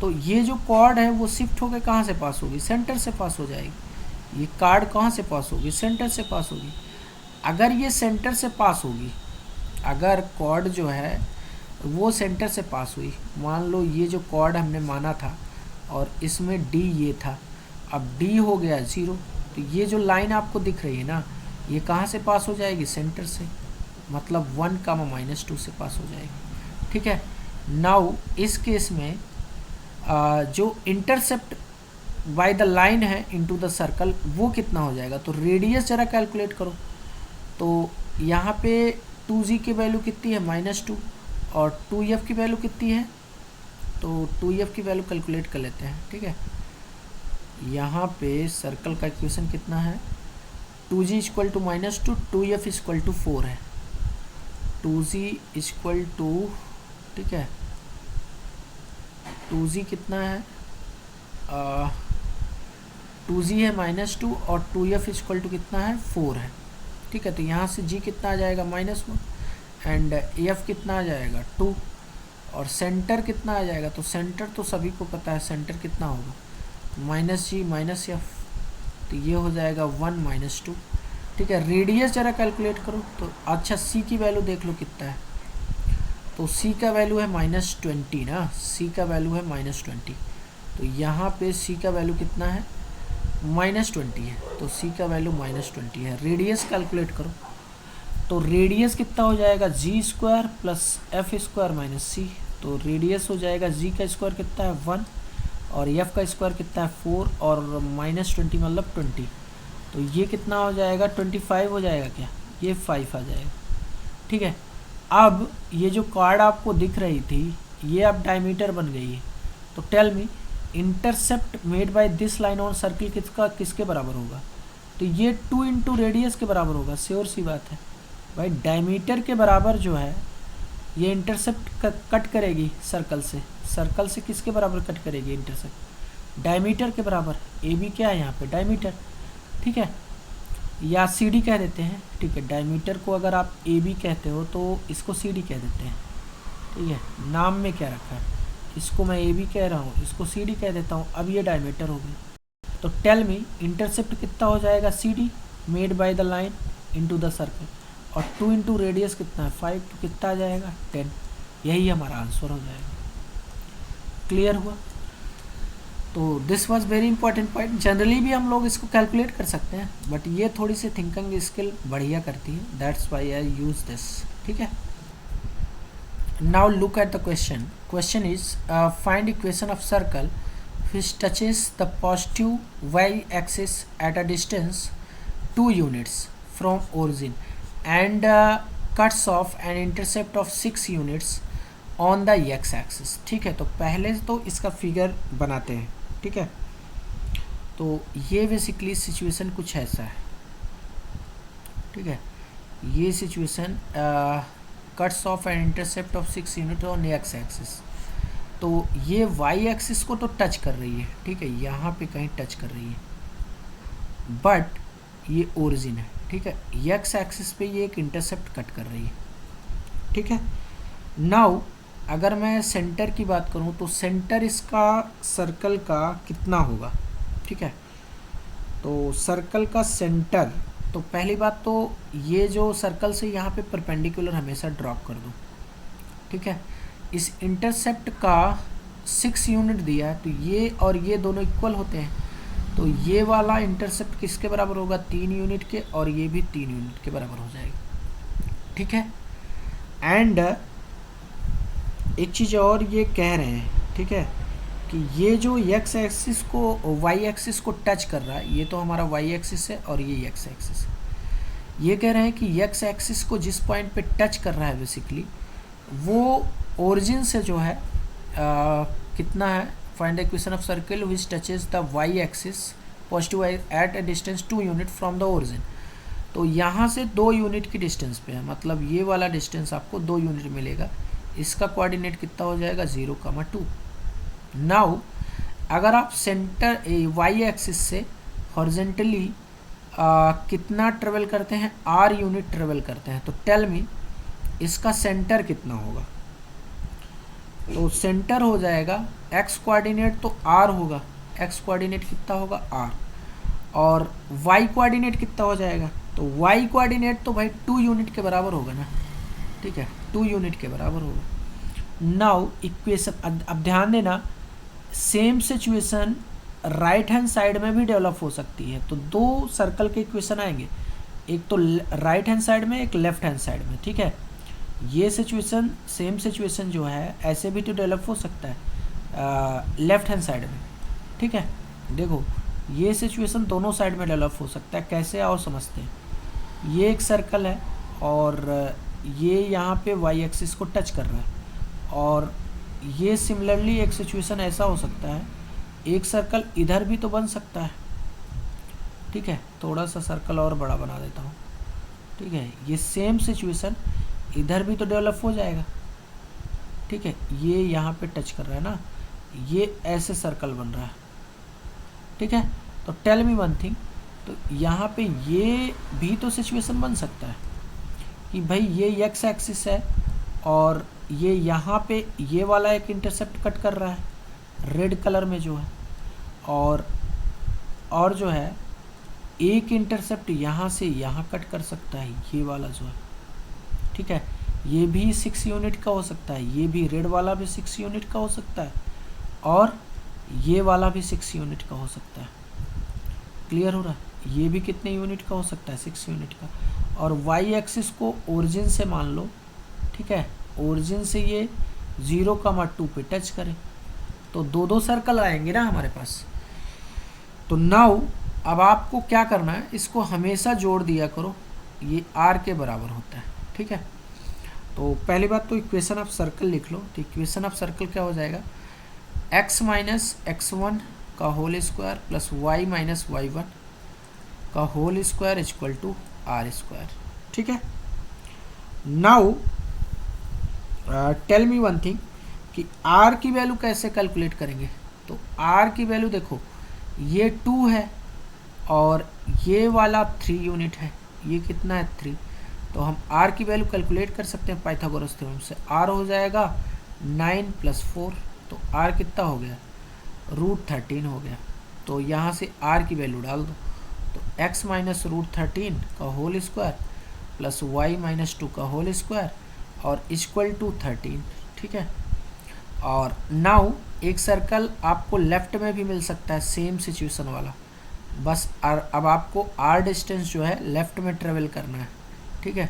S1: तो ये जो कॉर्ड है वो शिफ्ट होकर कहाँ से पास होगी, सेंटर से पास हो जाएगी। ये कार्ड कहाँ से पास होगी, सेंटर से पास होगी। अगर ये सेंटर से पास होगी, अगर कॉर्ड जो है वो सेंटर से पास हुई, मान लो ये जो कॉर्ड हमने माना था और इसमें d ये था, अब d हो गया 0, तो ये जो लाइन आपको दिख रही है ना, ये कहाँ से पास हो जाएगी, सेंटर से, मतलब 1 कामा माइनस 2 से पास हो जाएगी, ठीक है। नाउ इस केस में जो इंटरसेप्ट बाय द लाइन है इनटू द सर्कल वो कितना हो जाएगा, तो रेडियस जरा कैलकुलेट करो। तो यहाँ पे 2g की वैल्यू कितनी है, -2, और 2f की वैल्यू कितनी है, तो 2f की वैल्यू कैलकुलेट कर लेते हैं, ठीक है। यहाँ पे सर्कल का इक्वेशन कितना है, 2g equal to -2, 2f equal to 4 है, 2g इक्वल टू, ठीक है, 2g कितना है, 2g है -2 और 2f इक्वल टू कितना है, 4 है, ठीक है। तो यहाँ से g कितना आ जाएगा, -1, एंड f कितना आ जाएगा, 2, और सेंटर कितना आ जाएगा, तो सेंटर तो सभी को पता है, सेंटर कितना होगा, -g माइनस f, तो ये हो जाएगा 1 -2, ठीक है। रेडियस जरा कैलकुलेट करो, तो अच्छा c की वैल्यू देख लो कितना है, तो c का वैल्यू है -20 ना, c का वैल्यू है -20, तो यहाँ पे c का वैल्यू कितना है, -20 है, तो c का वैल्यू -20 है। रेडियस कैलकुलेट करो, तो रेडियस कितना हो जाएगा, g square plus f square minus c, तो रेडियस हो जाएगा g का स्क्वायर कितना है 1 और f का स्क्वायर कितना है 4 और -20 मतलब 20, तो ये कितना हो जाएगा, 25 हो जाएगा क्या, ये 5 आ जाएगा, ठीक है। अब ये जो कार्ड आपको दिख रही थी ये अब डायमीटर बन गई है, तो tell me intercept made by this line on circle किसके बराबर होगा, तो ये 2 इंटू रेडियस के बराबर होगा, श्योर सी बात है भाई। डायमीटर के बराबर जो है ये इंटरसेप्ट कट करेगी सर्कल से, सर्कल से किसके बराबर कट करेगी इंटरसेप्ट, डायमीटर के बराबर। ए बी क्या है यहाँ पे, डायमीटर, ठीक है, या सी डी कह देते हैं, ठीक है। डायमीटर को अगर आप ए बी कहते हो तो इसको सी डी कह देते हैं, ठीक है। नाम में क्या रखा है, इसको मैं ए बी कह रहा हूँ, इसको सी डी कह देता हूँ, अब ये डायमीटर हो गई। तो टेल मी इंटरसेप्ट कितना हो जाएगा, C D made by the line into the circle, और 2 इंटू रेडियस कितना है 5, तो कितना आ जाएगा 10, यही हमारा आंसर हो जाएगा। क्लियर हुआ। तो this was very important point. Generally भी हम लोग इसको कैलकुलेट कर सकते हैं, बट ये थोड़ी सी थिंकिंग स्किल बढ़िया करती है, that's why I use this, ठीक है। Now look at the question. Question is find equation of circle which touches the positive y-axis at a distance 2 units from origin and cuts off an intercept of 6 units on the x-axis। ठीक है, तो पहले तो इसका figure बनाते हैं, ठीक है। तो ये बेसिकली सिचुएशन कुछ ऐसा है, ठीक है। ये situation cuts off an intercept of 6 unit on x axis, तो ये वाई एक्सिस को तो टच कर रही है, ठीक है, यहाँ पे कहीं टच कर रही है, बट ये ओरिजिन है, ठीक है। एक्स एक्सिस पे ये एक इंटरसेप्ट कट कर रही है, ठीक है। नाउ अगर मैं सेंटर की बात करूँ तो सेंटर इसका सर्कल का कितना होगा, ठीक है। तो सर्कल का सेंटर तो पहली बात तो ये जो सर्कल से यहाँ पे परपेंडिकुलर हमेशा ड्रॉप कर दो, ठीक है। इस इंटरसेप्ट का 6 यूनिट दिया है, तो ये और ये दोनों इक्वल होते हैं, तो ये वाला इंटरसेप्ट किसके बराबर होगा, 3 यूनिट के, और ये भी 3 यूनिट के बराबर हो जाएगा, ठीक है। एंड एक चीज़ और ये कह रहे हैं, ठीक है, कि ये जो एक्स एक्सिस को वाई एक्सिस को टच कर रहा है, ये तो हमारा वाई एक्सिस है और ये एक्स एक्सिस है। ये कह रहे हैं कि एक्स एक्सिस को जिस पॉइंट पे टच कर रहा है बेसिकली वो ओरिजिन से जो है कितना है, find the equation of circle which touches the y axis positive at a distance 2 unit from the origin. तो यहाँ से 2 यूनिट की डिस्टेंस पे है, मतलब ये वाला डिस्टेंस आपको 2 यूनिट मिलेगा। इसका कोऑर्डिनेट कितना हो जाएगा, 0,2। नाउ अगर आप सेंटर वाई एक्सिस से हॉरिजेंटली कितना ट्रेवल करते हैं, r यूनिट ट्रेवल करते हैं, तो टेल मी इसका सेंटर कितना होगा। तो सेंटर हो जाएगा x कोऑर्डिनेट तो r होगा, x कोऑर्डिनेट कितना होगा r, और y कोऑर्डिनेट कितना हो जाएगा, तो y कोऑर्डिनेट तो भाई 2 यूनिट के बराबर होगा ना, ठीक है, 2 यूनिट के बराबर होगा। नाउ इक्वेशन, अब ध्यान देना, same situation right hand side में भी डेवलप हो सकती है। तो 2 सर्कल के इक्वेशन आएंगे, एक तो राइट हैंड साइड में, एक लेफ्ट हैंड साइड में, ठीक है। ये सिचुएशन, सेम सिचुएशन जो है ऐसे भी तो डेवलप हो सकता है लेफ्ट हैंड साइड में, ठीक है। देखो ये सिचुएशन दोनों साइड में डेवलप हो सकता है, कैसे और समझते हैं। ये एक सर्कल है और ये यहाँ पे वाई एक्सिस को टच कर रहा है, और ये सिमिलरली एक सिचुएशन ऐसा हो सकता है, एक सर्कल इधर भी तो बन सकता है, ठीक है। थोड़ा सा सर्कल और बड़ा बना देता हूँ, ठीक है। ये सेम सिचुएशन इधर भी तो डेवलप हो जाएगा, ठीक है। ये यहाँ पे टच कर रहा है ना, ये ऐसे सर्कल बन रहा है, ठीक है। तो टेल मी वन थिंग, तो यहाँ पे ये भी तो सिचुएशन बन सकता है कि भाई ये एक्स एक्सिस है और ये यहाँ पे ये वाला एक इंटरसेप्ट कट कर रहा है रेड कलर में जो है, और जो है एक इंटरसेप्ट यहाँ से यहाँ कट कर सकता है, ये वाला जो है, ठीक है। ये भी 6 यूनिट का हो सकता है, ये भी रेड वाला भी 6 यूनिट का हो सकता है, और ये वाला भी 6 यूनिट का हो सकता है। क्लियर हो रहा है, ये भी कितने यूनिट का हो सकता है, 6 यूनिट का। और वाई एक्सिस को ओरिजिन से मान लो, ठीक है, ओरिजिन से ये 0,2 पे टच करे, तो 2 सर्कल आएंगे ना हमारे पास। तो नाउ अब आपको क्या करना है, इसको हमेशा जोड़ दिया करो, ये r के बराबर होता है, ठीक है। तो पहली बात तो इक्वेशन ऑफ सर्कल लिख लो। तो इक्वेशन ऑफ सर्कल क्या हो जाएगा, x माइनस x1 का whole square plus y minus y1 का whole square equal to r square, ठीक है। Now tell me one thing कि r की वैल्यू कैसे कैलकुलेट करेंगे। तो r की वैल्यू देखो, ये 2 है और ये वाला 3 यूनिट है, ये कितना है 3, तो हम r की वैल्यू कैलकुलेट कर सकते हैं पाइथागोरस थ्योरम से। r हो जाएगा 9 + 4, तो r कितना हो गया, √13 हो गया। तो यहाँ से r की वैल्यू डाल दो, तो x माइनस √13 का whole square plus y minus 2 का होल स्क्वायर और इक्वल टू 13, ठीक है। और नाउ एक सर्कल आपको लेफ्ट में भी मिल सकता है, सेम सिचुएशन वाला, बस अब आपको r डिस्टेंस जो है लेफ्ट में ट्रेवल करना है, ठीक है।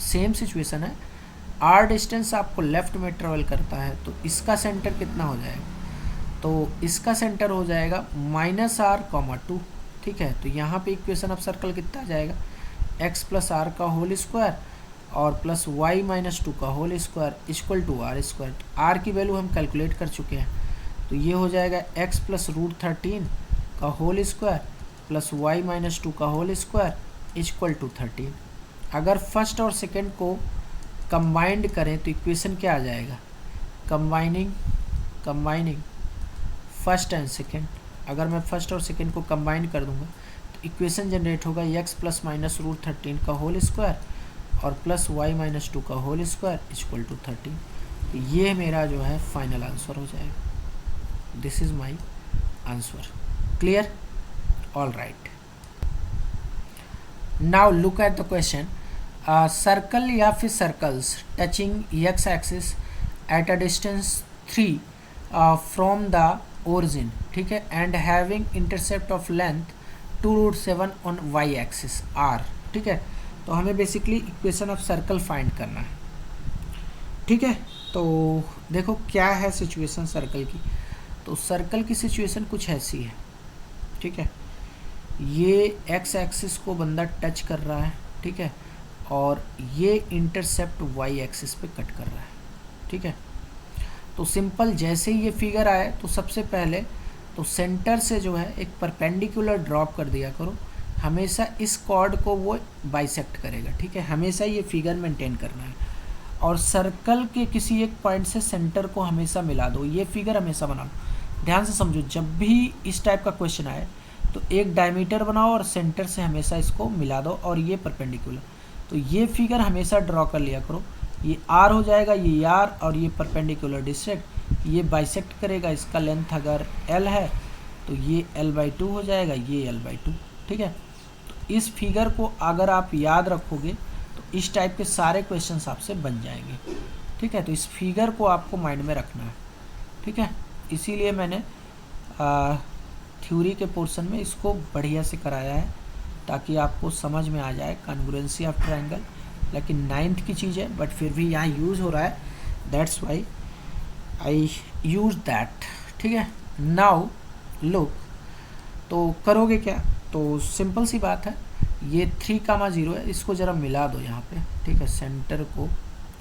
S1: सेम सिचुएशन है, r डिस्टेंस आपको लेफ्ट में ट्रेवल करता है, तो इसका सेंटर कितना हो जाएगा, तो इसका सेंटर हो जाएगा -r, 2, ठीक है। तो यहाँ पे इक्वेशन ऑफ सर्कल कितना आ जाएगा, x प्लस r का होल स्क्वायर और प्लस y माइनस 2 का whole square equal to r square. r की वैल्यू हम कैलकुलेट कर चुके हैं, तो ये हो जाएगा x प्लस √13 का whole square plus y minus 2 का होल स्क्वायर इक्वल टू 13। अगर फर्स्ट और सेकंड को कंबाइंड करें तो इक्वेशन क्या आ जाएगा, कंबाइनिंग फर्स्ट एंड सेकंड। अगर मैं फर्स्ट और सेकंड को कंबाइन कर दूंगा तो इक्वेशन जनरेट होगा x प्लस माइनस √13 का होल स्क्वायर और प्लस y माइनस 2 का होल स्क्वायर इक्वल टू 13। तो ये मेरा जो है फाइनल आंसर हो जाएगा, this is my answer. Clear, all right. Now look at the question, circle या फिर circles touching x axis at a distance 3 from the origin, ठीक है, and having intercept of length 2√7 on y axis are, ठीक है। तो हमें basically equation of circle find करना है, ठीक है। तो देखो क्या है सिचुएशन सर्कल की। तो सर्कल की सिचुएशन कुछ ऐसी है, ठीक है। ये एक्स एक्सिस को बंदा टच कर रहा है, ठीक है, और ये इंटरसेप्ट वाई एक्सिस पे कट कर रहा है, ठीक है। तो सिंपल जैसे ही ये फिगर आए तो सबसे पहले तो सेंटर से जो है एक परपेंडिकुलर ड्रॉप कर दिया करो, हमेशा इस कॉर्ड को वो बाइसेक्ट करेगा, ठीक है। हमेशा ये फिगर मेंटेन करना है और सर्कल के किसी एक पॉइंट से सेंटर को हमेशा मिला दो, ये फिगर हमेशा बना लो। ध्यान से समझो, जब भी इस टाइप का क्वेश्चन आए तो एक डायमीटर बनाओ और सेंटर से हमेशा इसको मिला दो और ये परपेंडिकुलर, तो ये फिगर हमेशा ड्रॉ कर लिया करो। ये आर हो जाएगा, ये आर, और ये परपेंडिकुलर डिस्ट्रेक्ट ये बाइसेक्ट करेगा। इसका लेंथ अगर एल है तो ये l/2 हो जाएगा, ये l/2, ठीक है। तो इस फिगर को अगर आप याद रखोगे तो इस टाइप के सारे क्वेश्चंस आपसे बन जाएंगे, ठीक है। तो इस फिगर को आपको माइंड में रखना है, ठीक है। इसीलिए मैंने थ्योरी के पोर्शन में इसको बढ़िया से कराया है ताकि आपको समझ में आ जाए कॉन्ग्रुएंसी ऑफ ट्रायंगल। लेकिन 9th की चीज़ है बट फिर भी यहाँ यूज़ हो रहा है, that's why I use that, ठीक है। नाउ लुक, तो करोगे क्या, तो सिंपल सी बात है, ये 3,0 है, इसको ज़रा मिला दो यहाँ पे, ठीक है। सेंटर को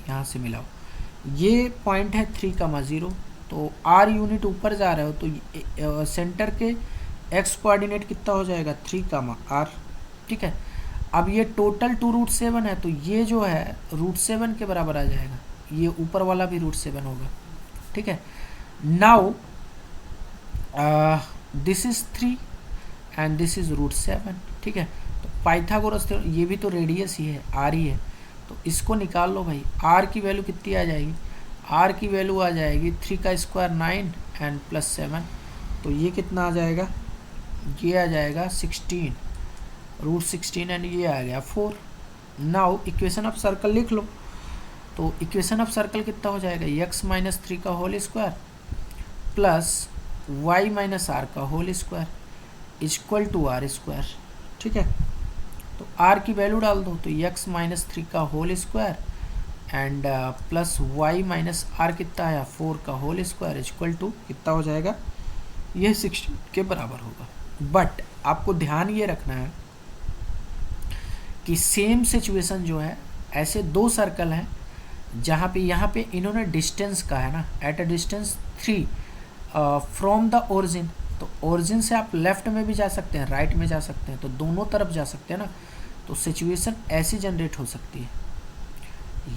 S1: यहाँ से मिलाओ, ये पॉइंट है 3,0, तो r यूनिट ऊपर जा रहे हो तो सेंटर के x कोऑर्डिनेट कितना हो जाएगा 3,r, ठीक है। अब ये टोटल 2√7 है तो ये जो है √7 के बराबर आ जाएगा, ये ऊपर वाला भी √7 होगा, ठीक है। Now this is 3 and this is √7, ठीक है। तो पाइथागोरस थ्योरम, ये भी तो रेडियस ही है, आर ही है, तो इसको निकाल लो भाई। आर की वैल्यू कितनी आ जाएगी, आर की वैल्यू आ जाएगी 3 का स्क्वायर 9 एंड +7, तो ये कितना आ जाएगा, ये आ जाएगा 16 √16 एंड ये आ गया 4। नाउ इक्वेशन ऑफ सर्कल लिख लो, तो इक्वेशन ऑफ सर्कल कितना हो जाएगा, x - 3 का whole square plus y - r का whole square equal to r square, ठीक है। तो r की वैल्यू डाल दो, तो x - 3 का whole square and plus y - r कितना आया 4 का होल स्क्वायर इक्वल टू कितना हो जाएगा, ये 16 के बराबर होगा। बट आपको ध्यान ये रखना है कि सेम सिचुएशन जो है, ऐसे दो सर्कल हैं जहाँ पे यहाँ पे इन्होंने डिस्टेंस का है ना, eight a distance 3 from the origin, तो ओरिजिन से आप लेफ्ट में भी जा सकते हैं, राइट में जा सकते हैं, तो दोनों तरफ जा सकते हैं ना। तो सिचुएशन ऐसी जनरेट हो सकती है,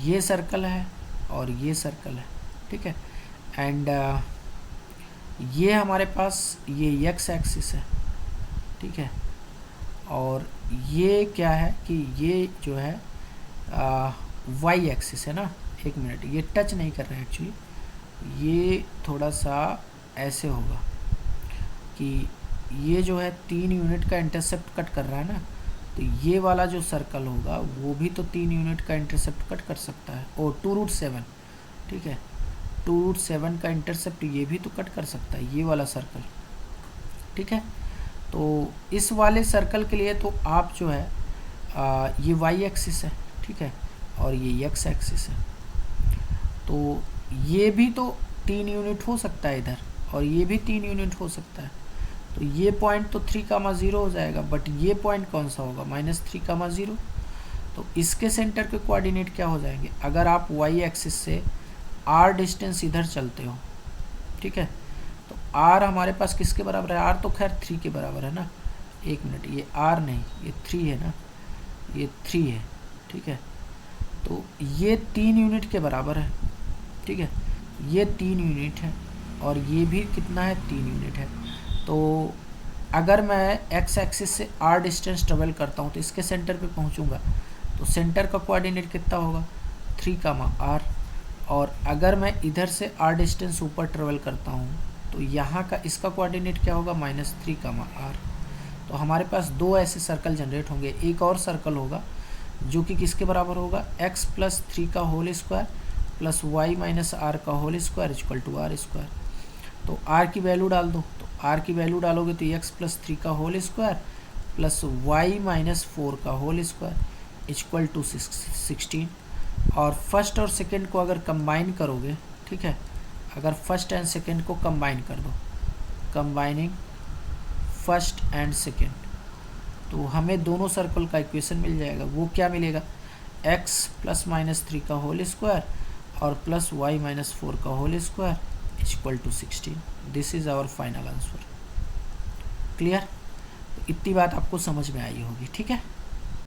S1: ये सर्कल है और ये सर्कल है, ठीक है। एंड ये हमारे पास ये एक्स एक्सिस है, ठीक है, और ये क्या है कि ये जो है वाई एक्सिस है ना। एक मिनट, ये टच नहीं कर रहे हैं एक्चुअली, ये थोड़ा सा ऐसे होगा कि ये जो है 3 यूनिट का इंटरसेप्ट कट कर रहा है ना, तो ये वाला जो सर्कल होगा वो भी तो 3 यूनिट का इंटरसेप्ट कट कर सकता है, और 2√7, ठीक है, 2√7 का इंटरसेप्ट ये भी तो कट कर सकता है, ये वाला सर्कल, ठीक है। तो इस वाले सर्कल के लिए तो आप जो है ये वाई एक्सिस है, ठीक है, और ये एक्स एक्सिस है, तो ये भी तो 3 यूनिट हो सकता है इधर, और ये भी 3 यूनिट हो सकता है। तो ये पॉइंट तो 3,0 हो जाएगा, बट ये पॉइंट कौन सा होगा -3,0। तो इसके सेंटर के कोऑर्डिनेट क्या हो जाएंगे, अगर आप वाई एक्सिस से r डिस्टेंस इधर चलते हो, ठीक है, तो r हमारे पास किसके बराबर है, r तो खैर 3 के बराबर है ना। एक मिनट, ये r नहीं, ये 3 है ना, ये 3 है, ठीक है। तो ये 3 यूनिट के बराबर है, ठीक है, ये 3 यूनिट है और ये भी कितना है 3 यूनिट है। तो अगर मैं x एक्सिस से r डिस्टेंस ट्रेवल करता हूँ तो इसके सेंटर पे पहुँचूँगा, तो सेंटर का कोऑर्डिनेट कितना होगा 3,r, और अगर मैं इधर से r डिस्टेंस ऊपर ट्रेवल करता हूँ तो यहाँ का इसका कोऑर्डिनेट क्या होगा -3,r। तो हमारे पास दो ऐसे सर्कल जनरेट होंगे। एक और सर्कल होगा जो कि किसके बराबर होगा, x प्लस 3 का whole square plus y minus r का whole square equal to r square. तो r की वैल्यू डाल दो, तो r की वैल्यू डालोगे तो x प्लस 3 का whole square plus y minus 4 का होल स्क्वायर इक्वल टू 16। और फर्स्ट और सेकेंड को अगर कंबाइन करोगे, ठीक है, अगर फर्स्ट एंड सेकेंड को कंबाइन कर दो, कंबाइनिंग फर्स्ट एंड सेकेंड, तो हमें दोनों सर्कल का इक्वेशन मिल जाएगा। वो क्या मिलेगा, x प्लस माइनस 3 का होल स्क्वायर और प्लस वाई माइनस 4 का whole square equal to 16। This is our final answer. Clear? तो इतनी बात आपको समझ में आई होगी, ठीक है।